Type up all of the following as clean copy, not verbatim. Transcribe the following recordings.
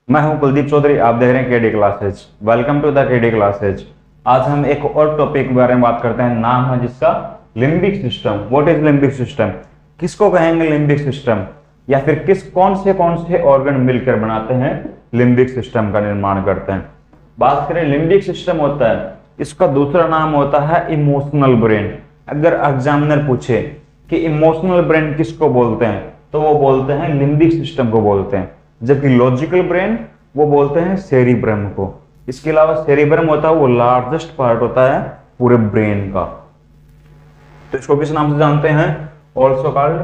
मैं हूं कुलदीप चौधरी, आप देख रहे हैं KD classes. Welcome to the KD classes. आज हम एक और टॉपिक के बारे में बात करते हैं, नाम है जिसका limbic system. What is limbic system? किसको कहेंगे लिम्बिक सिस्टम, या फिर कौन से ऑर्गन मिलकर बनाते हैं लिम्बिक सिस्टम का निर्माण करते हैं। बात करें लिम्बिक सिस्टम होता है, इसका दूसरा नाम होता है इमोशनल ब्रेन। अगर एग्जामिनर पूछे कि इमोशनल ब्रेन किसको बोलते हैं, तो वो बोलते हैं लिम्बिक सिस्टम को बोलते हैं, जबकि लॉजिकल ब्रेन वो बोलते हैं सेरिब्रम को। इसके अलावा सेरिब्रम होता है वो लार्जेस्ट पार्ट होता है पूरे ब्रेन का। तो इसको किस नाम से जानते हैं? ऑल्सो कॉल्ड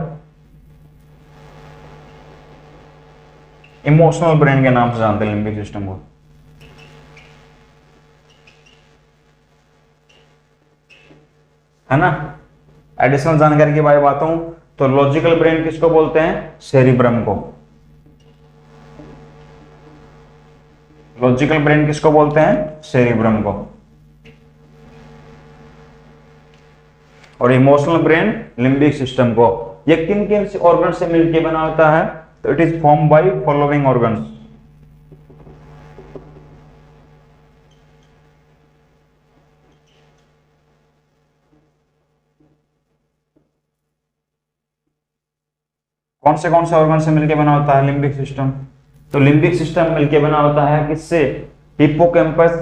इमोशनल ब्रेन के नाम से जानते हैं लिम्बिक सिस्टम को। है ना। एडिशनल जानकारी की बात हूं तो लॉजिकल ब्रेन किसको बोलते हैं? सेरिब्रम को। लॉजिकल ब्रेन किसको बोलते हैं? सेरिब्रम को। और इमोशनल ब्रेन लिम्बिक सिस्टम को। ये किन किन ऑर्गन से मिलकर बना होता है? तो it is form by following organs. कौन से ऑर्गन से मिलकर बना होता है लिम्बिक सिस्टम? तो लिम्बिक सिस्टम मिलकर बना होता है किससे? हिप्पोकैम्पस,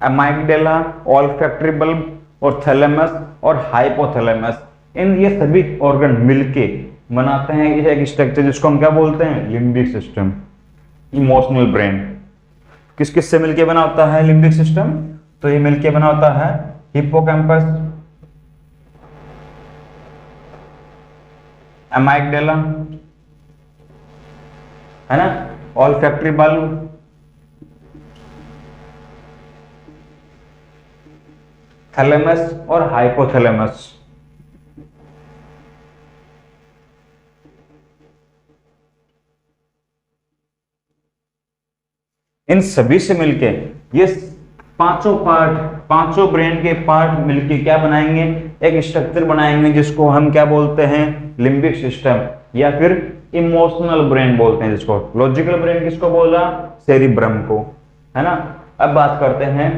एमाइगडाला, ऑल्फैक्टरी बल्ब और थैलेमस और हाइपोथैलेमस। इन ये सभी ऑर्गन मिलके बनाते हैं एक स्ट्रक्चर जिसको हम क्या बोलते हैं? Limbic system. इमोशनल ब्रेन किस किस से मिलके बना होता है लिम्बिक सिस्टम? तो ये मिलके बना होता है हिप्पोकैम्पस, एमाइगडाला, है ना, ऑल्फैक्टरी बल्ब, थैलेमस और हाइपोथैलेमस। इन सभी से मिलके ये पांचों ब्रेन के पार्ट मिलके क्या बनाएंगे? एक स्ट्रक्चर बनाएंगे जिसको हम क्या बोलते हैं? लिम्बिक सिस्टम, या फिर इमोशनल ब्रेन बोलते हैं जिसको। लॉजिकल ब्रेन किसको बोला? सेरिब्रम को। है ना। अब बात करते हैं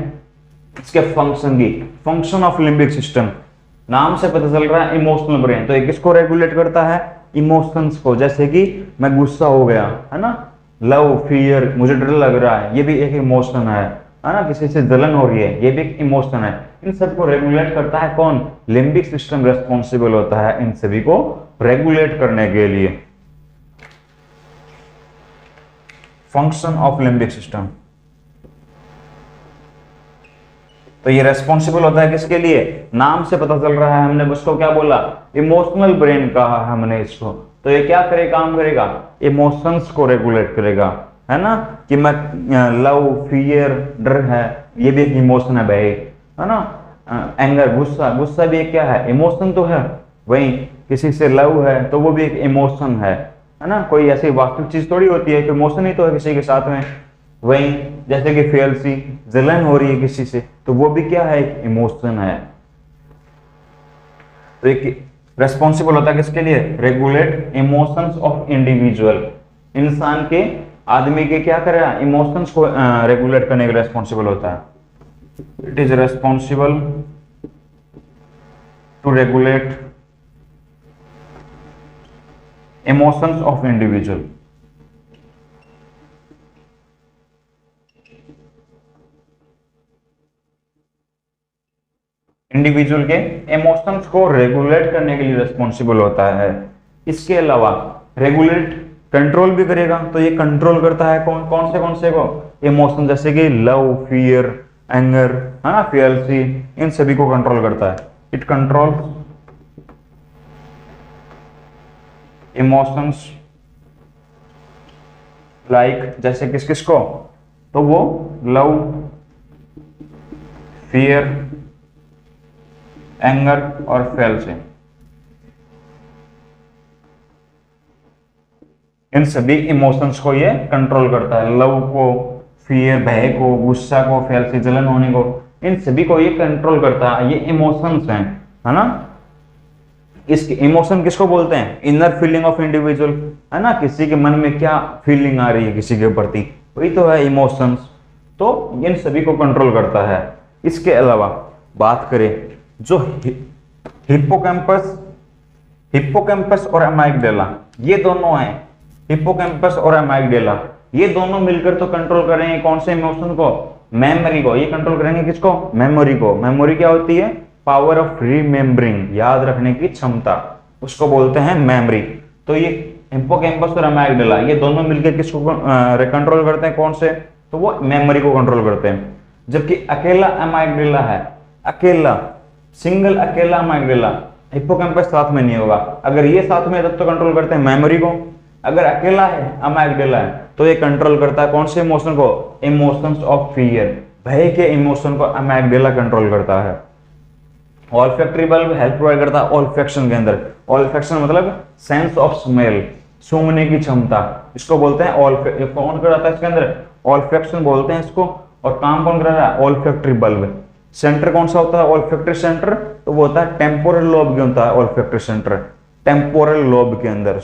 इसके फंक्शन की। फंक्शन ऑफ लिम्बिक सिस्टम, नाम से पता चल रहा है इमोशनल ब्रेन, तो ये किसको रेगुलेट करता है? इमोशंस को। जैसे कि मैं गुस्सा हो गया, है ना, लव, फियर, मुझे डर लग रहा है, ये भी एक इमोशन है ना, किसी से जलन हो रही है, ये भी एक इमोशन है। इन सबको रेगुलेट करता है कौन? लिम्बिक सिस्टम रेस्पॉन्सिबल होता है इन सभी को रेगुलेट करने के लिए। फंक्शन ऑफ लिम्बिक सिस्टम, तो ये रेस्पॉन्सिबल होता है किसके लिए? नाम से पता चल रहा है, हमने उसको क्या बोला? इमोशनल ब्रेन कहा हमने इसको। तो ये क्या करेगा? काम करेगा, इमोशंस को रेगुलेट करेगा। है ना, कि मैं लव, फियर, डर है, ये भी एक इमोशन है भाई। है ना। एंगर, गुस्सा भी एक क्या है? इमोशन तो है। वही किसी से लव है तो वो भी एक इमोशन है ना। कोई ऐसी वास्तविक चीज थोड़ी होती है कि इमोशन ही तो है किसी के साथ में। वही जैसे कि फेल्सी, जलन हो रही है किसी से, तो वो भी क्या है? एक इमोशन है। तो एक रेस्पॉन्सिबल होता है किसके लिए? Regulate emotions of individual. इंसान के, आदमी के क्या करेगा? इमोशंस को रेगुलेट करने के रेस्पॉन्सिबल होता है। It is responsible to regulate emotions of individual. Individual के इमोशंस को रेगुलेट करने के लिए रेस्पॉन्सिबल होता है। इसके अलावा रेगुलेट, कंट्रोल भी करेगा। तो ये कंट्रोल करता है कौन से को? इमोशन, जैसे कि लव, फियर, एंगर, है ना, फेल्सी, इन सभी को कंट्रोल करता है। इट कंट्रोल इमोशंस लाइक, जैसे किसको? तो वो लव, फियर, एंगर और फेल्सी, इन सभी इमोशंस को ये कंट्रोल करता है। लव को, फियर, भय को, गुस्सा को, फेल्सी, जलन होने को, इन सभी को ये कंट्रोल करता है। ये इमोशंस हैं, है ना। इसके इमोशन किसको बोलते हैं? इनर फीलिंग ऑफ इंडिविजुअल, है ना, किसी के मन में क्या फीलिंग आ रही है किसी के प्रति, वही तो है इमोशंस, तो इन सभी को कंट्रोल करता है। इसके अलावा बात करें जो हिप्पोकैम्पस हिप्पोकैम्पस और अमाइगडाला, ये दोनों हैं, हिप्पोकैम्पस और अमाइगडाला, ये दोनों मिलकर तो कंट्रोल करेंगे कौन से इमोशन को, मेमोरी को। ये कंट्रोल करेंगे किसको, मेमोरी को। मेमोरी क्या होती है, पावर ऑफ रिमेम्बरिंग, याद रखने की क्षमता, उसको बोलते हैं मेमोरी। तो ये हिप्पोकैम्पस और अमाइगडाला ये दोनों मिलकर किसको कंट्रोल करते हैं, कौन से, तो वो मेमोरी को कंट्रोल करते हैं। जबकि अकेला अमाइगडाला है, अकेला सिंगल अकेला अमाइगडाला, हिप्पोकैम्पस साथ में नहीं होगा। अगर ये साथ में है तब तो कंट्रोल करते हैं मेमोरी को। अगर अकेला है अमाइगडाला है तो ये कंट्रोल करता है कौन से इमोशन को, इमोशंस ऑफ फियर, भय के इमोशन को अमाइगडाला कंट्रोल करता है। ऑल्फैक्टरी बल्ब हेल्प प्रोवाइड करता है ऑल्फैक्शन के अंदर। ऑल्फैक्शन मतलब सेंस ऑफ स्मेल, सूंघने की क्षमता, इसको बोलते हैं कौन कराता है इसके अंदर, ऑल्फैक्शन बोलते हैं इसको। और काम कौन कर रहा है, ऑल्फैक्टरी बल्ब। सेंटर कौन सा होता है ऑल्फैक्टरी सेंटर, तो वो होता है टेम्पोरल लोब के, होता है ऑल्फैक्टरी सेंटर टेम्पोरल लोब के अंदर,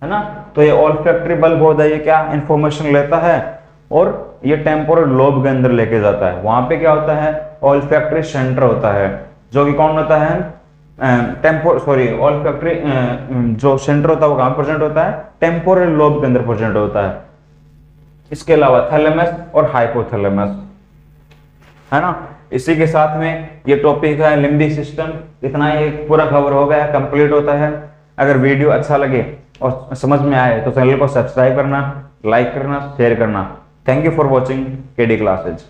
है ना। तो ये ऑल्फैक्टरी बल्ब होता है, ये क्या इंफॉर्मेशन लेता है और ये टेम्पोरल लोब के अंदर लेके जाता है। वहां पे क्या होता है, ऑल्फैक्टरी सेंटर होता है, जो कि कौन होता है, ऑल्फैक्टरी जो सेंटर होता है वो कहां प्रेजेंट होता है, टेम्पोरल लोब के अंदर प्रेजेंट होता है। इसके अलावा थैलेमस और हाइपोथैलेमस, है ना। इसी के साथ में ये टॉपिक है लिम्बिक सिस्टम। इतना ही पूरा कवर हो गया, कंप्लीट होता है। अगर वीडियो अच्छा लगे और समझ में आए तो चैनल को सब्सक्राइब करना, लाइक करना, शेयर करना। Thank you for watching KD classes.